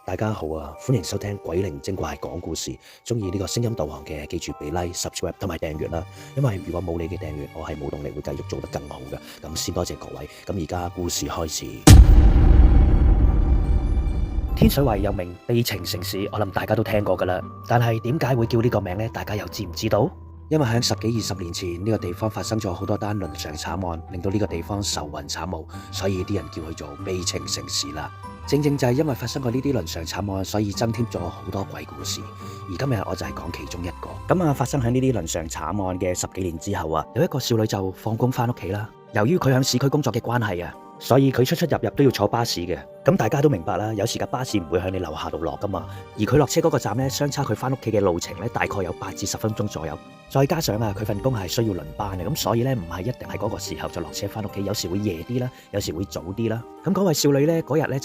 大家好啊，歡迎收聽鬼靈精怪講故事。中意呢個聲音導航嘅，記住俾 like、subscribe 同埋訂閱啦。因為如果冇你嘅訂閱，我係冇動力會繼續做得更好嘅。咁先多謝各位。咁而家故事開始。天水圍有名悲情城市，我諗大家都聽過噶啦。但係點解會叫呢個名呢？大家又知唔知道？因為喺十幾20年前，呢個地方發生咗好多單倫常慘案，令到呢個地方愁雲慘霧，所以啲人叫佢做悲情城市啦。正正就係因為發生過呢啲倫常慘案，所以增添咗好多鬼故事。而今日我就係講其中一個。咁發生喺呢啲倫常慘案嘅10幾年之後啊，有一個少女就放工翻屋企啦。由於佢喺市區工作嘅關係啊，所以佢出出入入都要坐巴士嘅。咁大家都明白啦，有時架巴士唔會喺你樓下度落噶嘛。而佢落車嗰個站呢，相差佢翻屋企嘅路程呢，大概有8至10分鐘左右。再加上佢份工係需要輪班嘅，咁所以呢，唔係一定係嗰個時候就落車翻屋企，有時會夜啲啦，有時會早啲啦。咁嗰位少女呢，嗰日呢就